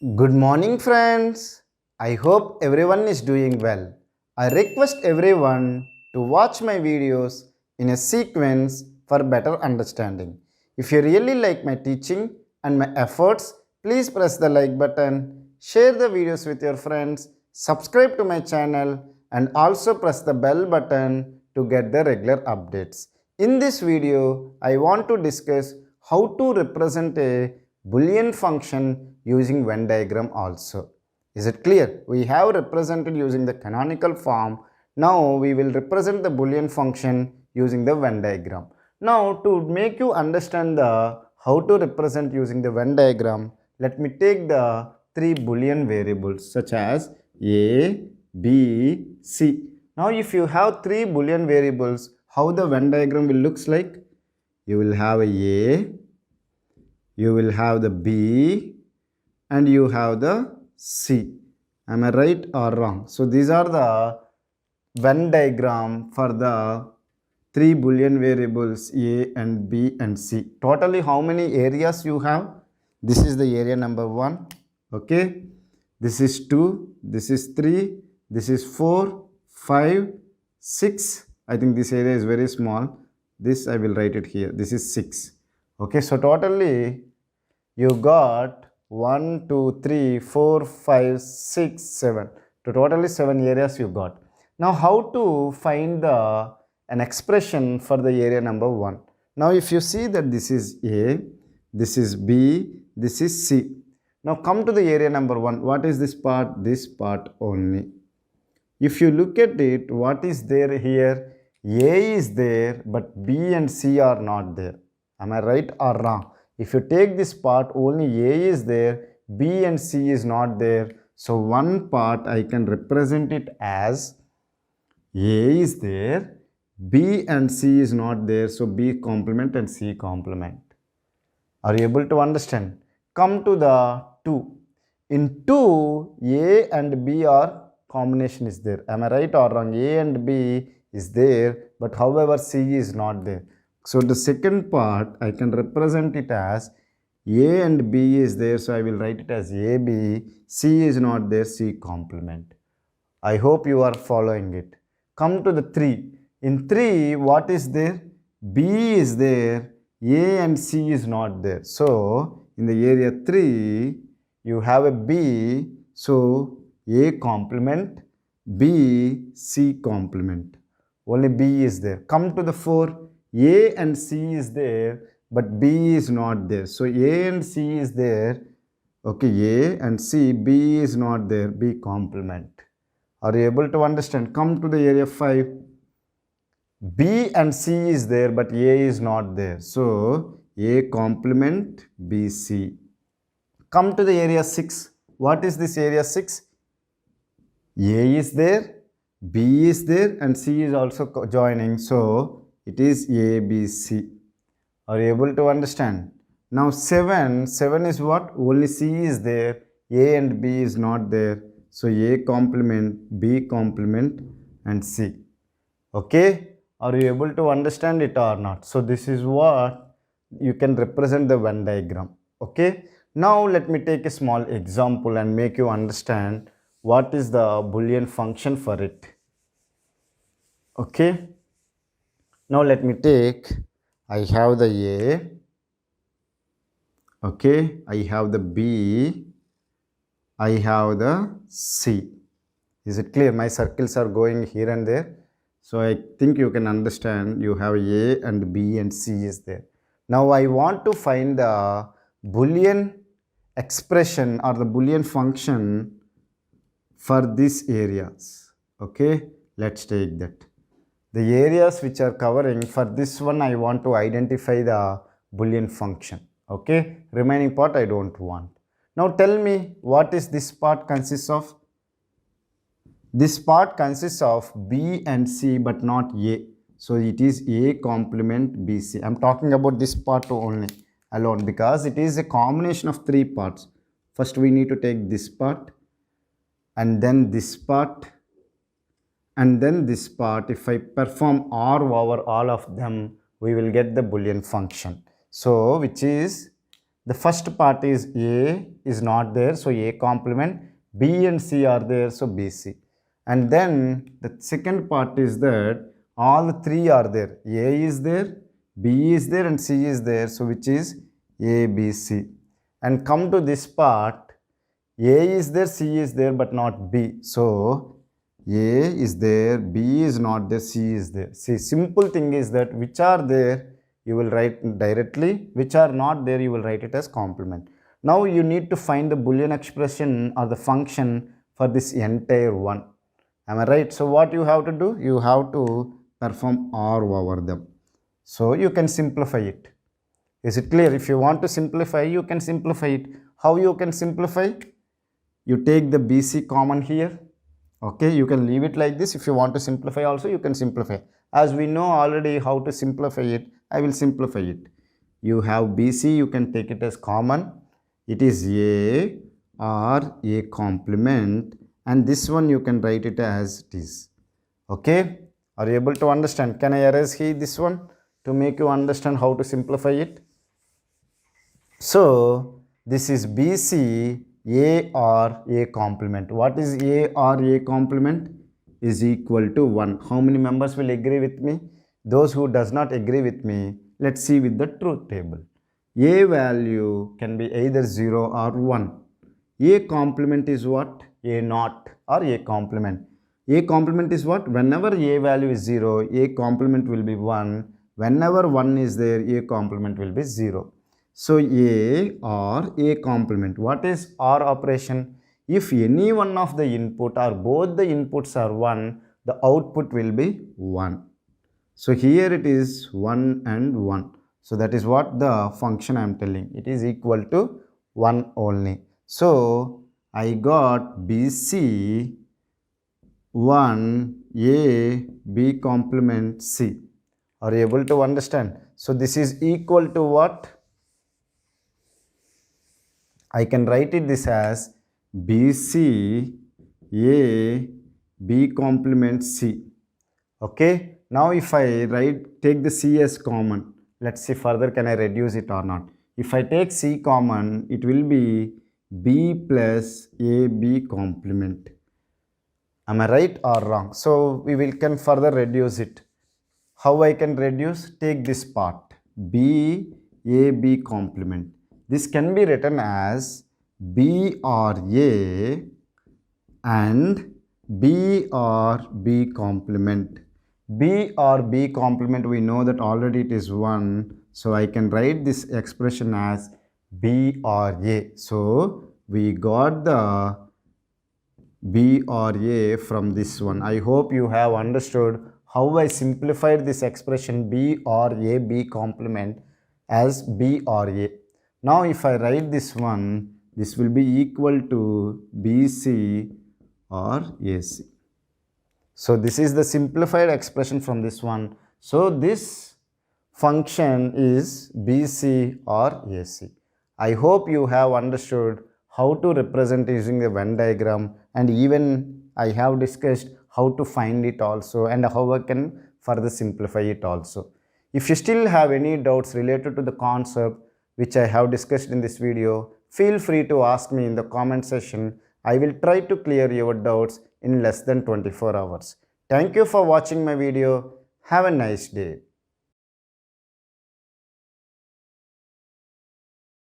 Good morning, friends. I hope everyone is doing well. I request everyone to watch my videos in a sequence for better understanding. If you really like my teaching and my efforts, please press the like button, share the videos with your friends, subscribe to my channel, and also press the bell button to get the regular updates. In this video, I want to discuss how to represent a Boolean function using Venn diagram also. Is it clear? We have represented using the canonical form. Now we will represent the Boolean function using the Venn diagram. Now to make you understand the how to represent using the Venn diagram, let me take the three Boolean variables such as A, B, C. Now if you have three Boolean variables, how the Venn diagram will looks like? You will have a A, you will have the B, and you have the C. Am I right or wrong? So these are the Venn diagram for the three Boolean variables A and B and C. Totally how many areas you have? This is the area number 1. Okay. This is 2. This is 3. This is 4, 5, 6. I think this area is very small. This I will write it here. This is 6. Okay. So totally you got 1, 2, 3, 4, 5, 6, 7. So totally 7 areas you got. Now how to find an expression for the area number 1? Now if you see that this is A, this is B, this is C. Now come to the area number 1. What is this part? This part only. If you look at it, what is there here? A is there, but B and C are not there. Am I right or wrong? If you take this part, only A is there, B and C is not there. So one part I can represent it as A is there, B and C is not there. So B complement and C complement. Are you able to understand? Come to the 2. In 2, A and B are combination is there. Am I right or wrong? A and B is there, but however C is not there. So the second part I can represent it as A and B is there, so I will write it as AB. C is not there, C complement. I hope you are following it. Come to the 3. In 3, what is there? B is there, A and C is not there. So in the area 3, you have a B, so A complement, B, C complement. Only B is there. Come to the 4. A and C is there, but B is not there. So A and C is there. Okay, A and C, B is not there. B complement. Are you able to understand? Come to the area 5. B and C is there, but A is not there. So A complement, B, C. Come to the area 6. What is this area 6? A is there, B is there, and C is also joining. So it is A, B, C. Are you able to understand? Now 7 is what? Only C is there, A and B is not there. So A complement, B complement, and C. Okay? Are you able to understand it or not? So this is what you can represent the Venn diagram. Okay? Now let me take a small example and make you understand what is the Boolean function for it. Okay? Now let me take, I have the A, okay, I have the B, I have the C. Is it clear? My circles are going here and there. So I think you can understand you have A and B and C is there. Now I want to find the Boolean expression or the Boolean function for these areas. Okay, let's take that. The areas which are covering, for this one I want to identify the Boolean function. Okay, remaining part I don't want. Now tell me, what is this part consists of? This part consists of B and C but not A. So it is A complement BC. I am talking about this part only alone because it is a combination of three parts. First we need to take this part and then this part and then this part. If I perform OR over all of them, we will get the Boolean function. So which is The first part is A is not there, so A complement. B and C are there, so BC. And then the second part is that all the three are there. A is there, B is there and C is there, so which is ABC. And come to this part, A is there, C is there but not B. So A is there, B is not there, C is there. See, simple thing is that which are there you will write directly, which are not there you will write it as complement. Now you need to find the Boolean expression or the function for this entire one. Am I right? So what you have to do? You have to perform OR over them. So you can simplify it. Is it clear? If you want to simplify, you can simplify it. How you can simplify? You take the BC common here. Okay, you can leave it like this. If you want to simplify also, you can simplify. As we know already how to simplify it, I will simplify it. You have BC, you can take it as common. It is A or A complement, and this one you can write it as it is. Okay, are you able to understand? Can I erase here this one to make you understand how to simplify it? So this is BC A or A complement. What is A or A complement? Is equal to 1. How many members will agree with me? Those who does not agree with me, let's see with the truth table. A value can be either 0 or 1. A complement is what? A naught or A complement. A complement is what? Whenever A value is 0, A complement will be 1. Whenever 1 is there, A complement will be 0. So A or A complement. What is OR operation? If any one of the input or both the inputs are 1, the output will be 1. So here it is 1 and 1. So that is what the function I am telling. It is equal to 1 only. So I got BC 1 A B complement C. Are you able to understand? So this is equal to what? I can write it this as BC A B complement C. Okay. Now if I take the C as common, let's see further can I reduce it or not. If I take C common, it will be B plus AB complement. Am I right or wrong? So we can further reduce it. How I can reduce? Take this part, B AB complement. This can be written as B or A and B or B complement. B or B complement, we know that already it is 1. So I can write this expression as B or A. So we got the B or A from this one. I hope you have understood how I simplified this expression B or A B complement as B or A. Now if I write this one, this will be equal to BC or AC. So this is the simplified expression from this one. So this function is BC or AC. I hope you have understood how to represent using the Venn diagram, and even I have discussed how to find it also and how I can further simplify it also. If you still have any doubts related to the concept which I have discussed in this video, feel free to ask me in the comment section. I will try to clear your doubts in less than 24 hours. Thank you for watching my video. Have a nice day.